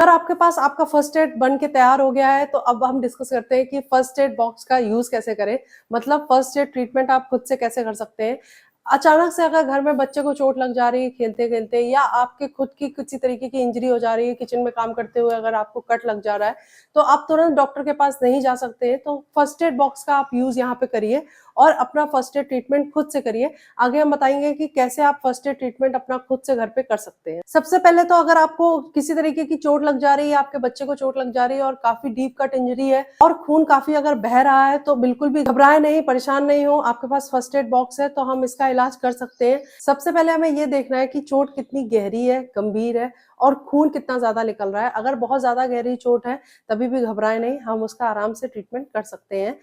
अगर आपके पास आपका फर्स्ट एड बन के तैयार हो गया है, तो अब हम डिस्कस करते हैं कि फर्स्ट एड बॉक्स का यूज़ कैसे करें? मतलब फर्स्ट एड ट्रीटमेंट आप खुद से कैसे कर सकते हैं? अचानक से अगर घर में बच्चे को चोट लग जा रही है खेलते-खेलते, या आपके खुद की किसी तरीके की इंजरी हो जा रही है, किचन में काम करते हुए अगर आपको कट लग जा रहा है, तो आप तुरंत डॉक्टर के पास नहीं जा सकते हैं, तो फर्स्ट एड बॉक्स का आप यूज़ यहाँ पे करिए और अपना फर्स्ट एड ट्रीटमेंट खुद से करिए। आगे हम बताएँगे कि कैसे आप फर्स्ट एड ट्रीटमेंट अपना खुद से घर पे कर सकते हैं। सबसे पहले तो अगर आपको किसी तरीके की चोट लग जा रही है, आपके बच्चे को चोट लग जा रही है और काफ़ी डीप कट इंजरी है और खून काफ़ी अगर बह रहा है, तो बिल्कुल भी घबराएँ नहीं, परेशान नहीं हो। आपके पास फर्स्ट एड बॉक्स है, तो हम इसका इलाज कर सकते हैं। सबसे पहले हमें ये देखना है कि चोट कितनी गहरी है, गंभीर है और खून कितना ज़्यादा निकल रहा है। अगर बहुत ज़्यादा गहरी चोट है, तभी भी घबराएँ नहीं, हम उसका आराम से ट्रीटमेंट कर सकते हैं।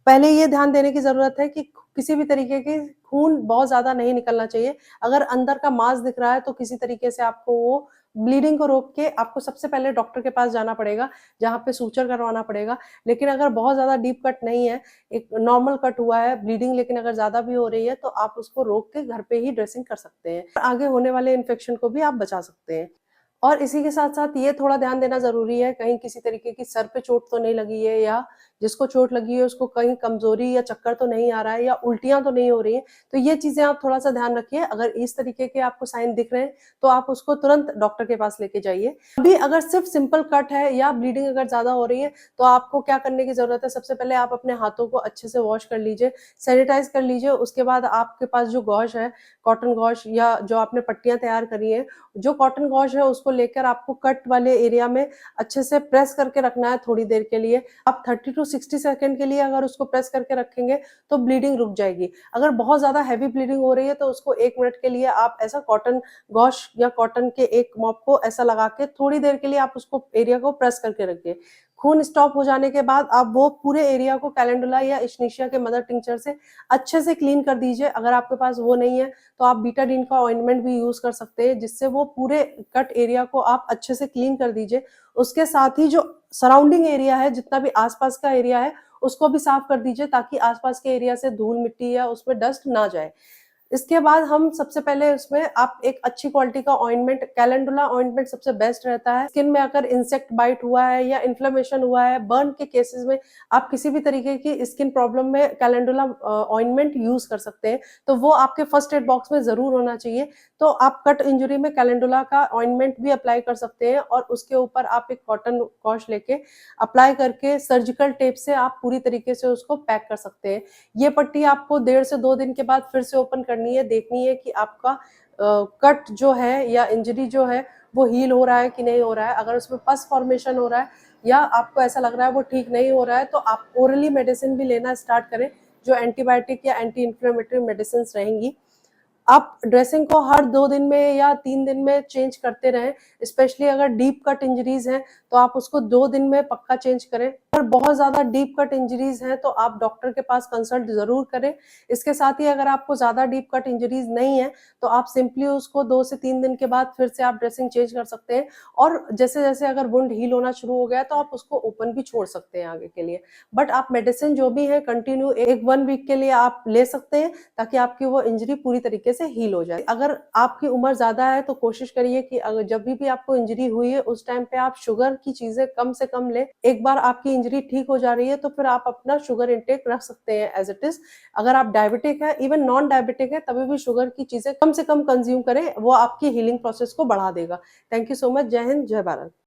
पहले ये ध्यान देने की ज़रूरत है कि किसी भी तरीके के खून बहुत ज़्यादा नहीं निकलना चाहिए। अगर अंदर का मांस दिख रहा है, तो किसी तरीके से आपको वो ब्लीडिंग को रोक के आपको सबसे पहले डॉक्टर के पास जाना पड़ेगा, जहाँ पे सूचर करवाना पड़ेगा। लेकिन अगर बहुत ज़्यादा डीप कट नहीं है, एक नॉर्मल कट हुआ है, ब्लीडिंग लेकिन अगर ज़्यादा भी हो रही है, तो आप उसको रोक के घर पे ही ड्रेसिंग कर सकते हैं। आगे होने वाले इन्फेक्शन को भी आप बचा सकते हैं। और इसी के साथ-साथ ये थोड़ा ध्यान देना ज़रूरी है, कहीं किसी तरीके की सर पे चोट तो नहीं लगी है, या जिसको चोट लगी है उसको कहीं कमज़ोरी या चक्कर तो नहीं आ रहा है, या उल्टियाँ तो नहीं हो रही हैं। तो ये चीज़ें आप थोड़ा-सा ध्यान रखिए। अगर इस तरीके के आपको साइन दिख रहे हैं, तो आप उसको तुरंत डॉक्टर के पास लेके जाइए। अभी अगर सिर्फ़ सिंपल कट है या ब्लीडिंग अगर ज़्यादा हो रही है, तो आपको क्या करने की ज़रूरत है, सबसे पहले आप अपने हाथों को अच्छे से वॉश कर लीजिए, सैनिटाइज़ कर लीजिए। उसके बाद आपके पास जो गॉश है, कॉटन गॉश या जो आपने पट्टियाँ तैयार करी हैं, जो कॉटन गॉश है उसको लेकर आपको कट वाले एरिया में अच्छे से प्रेस करके रखना है थोड़ी देर के लिए। आप 30 टू 60 सेकंड के लिए अगर उसको प्रेस करके रखेंगे, तो ब्लीडिंग रुक जाएगी। अगर बहुत ज़्यादा हेवी ब्लीडिंग हो रही है, तो उसको 1 मिनट के लिए आप ऐसा कॉटन गॉश या कॉटन के एक मॉप को ऐसा लगा के थोड़ी देर के लिए आप उसको एरिया को प्रेस करके रखिए। खून स्टॉप हो जाने के बाद आप वो पूरे एरिया को कैलेंडुला या इस्निशिया के मदर टिंचर से अच्छे से क्लीन कर दीजिए। अगर आपके पास वो नहीं है, तो आप बीटाडीन का ऑइंटमेंट भी यूज़ कर सकते हैं, जिससे वो पूरे कट एरिया को आप अच्छे से क्लीन कर दीजिए। उसके साथ ही जो सराउंडिंग एरिया है, जितना भी आस-पास का एरिया है, उसको भी साफ कर दीजिए, ताकि आस-पास के एरिया से धूल-मिट्टी या उसमें डस्ट ना जाए। इसके बाद हम सबसे पहले उसमें आप एक अच्छी क्वालिटी का ऑइंटमेंट, कैलेंडुला ऑइंटमेंट सबसे बेस्ट रहता है। स्किन में अगर इंसेक्ट बाइट हुआ है या इन्फ्लेमेशन हुआ है, बर्न के केसेस में आप किसी भी तरीके की स्किन प्रॉब्लम में कैलेंडुला ऑइंटमेंट यूज़ कर सकते हैं। तो वो आपके फर्स्ट एड बॉक्स में ज़रूर होना चाहिए। तो आप कट इंजरी में कैलेंडुला का ऑइंटमेंट भी अप्लाई कर सकते हैं, और उसके ऊपर आप एक कॉटन गॉश लेके अप्लाई करके सर्जिकल टेप से आप पूरी तरीके से उसको पैक कर सकते हैं। ये पट्टी आपको 1.5 से 2 दिन के बाद फिर से ओपन करनी है, देखनी है कि आपका कट जो है या इंजरी जो है, वो हील हो रहा है कि नहीं हो रहा है। अगर उसमें पस फॉर्मेशन हो रहा है या आपको ऐसा लग रहा है वो ठीक नहीं हो रहा है, तो आप ओरली मेडिसिन भी लेना स्टार्ट करें, जो एंटीबायोटिक या एंटी इन्फ्लेमेटरी मेडिसिन्स रहेंगी। आप ड्रेसिंग को हर 2 दिन में या 3 दिन में चेंज करते रहें। स्पेशली अगर डीप कट इंजरीज़ हैं, तो आप उसको 2 दिन में पक्का चेंज करें। अगर बहुत ज़्यादा डीप कट इंजरीज़ हैं, तो आप डॉक्टर के पास कंसल्ट ज़रूर करें। इसके साथ ही अगर आपको ज़्यादा डीप कट इंजरीज़ नहीं है, तो आप सिंपली उसको 2 से 3 दिन के बाद फिर से आप ड्रेसिंग चेंज कर सकते हैं, और जैसे-जैसे अगर वुंड हील होना शुरू हो गया है, तो आप उसको ओपन भी छोड़ सकते हैं आगे के लिए। बट आप मेडिसिन जो भी है कंटिन्यू एक 1 वीक के लिए आप ले सकते हैं, ताकि आपकी वो इंजरी पूरी तरीके से हील हो जाए। अगर आपकी उम्र ज़्यादा है, तो कोशिश करिए कि अगर जब भी आपको इंजरी हुई है, उस टाइम पे आप शुगर की चीज़ें कम से कम लें। एक बार आपकी इंजरी ठीक हो जा रही है, तो फिर आप अपना शुगर इंटेक रख सकते हैं एज़ इट इज़। अगर आप डायबिटिक हैं, इवन नॉन डायबिटिक है, तभी भी शुगर की चीज़ें कम से कम कंज़्यूम करें, वो आपकी हीलिंग प्रोसेस को बढ़ा देगा। Thank you so much. जय हिंद, जय भारत।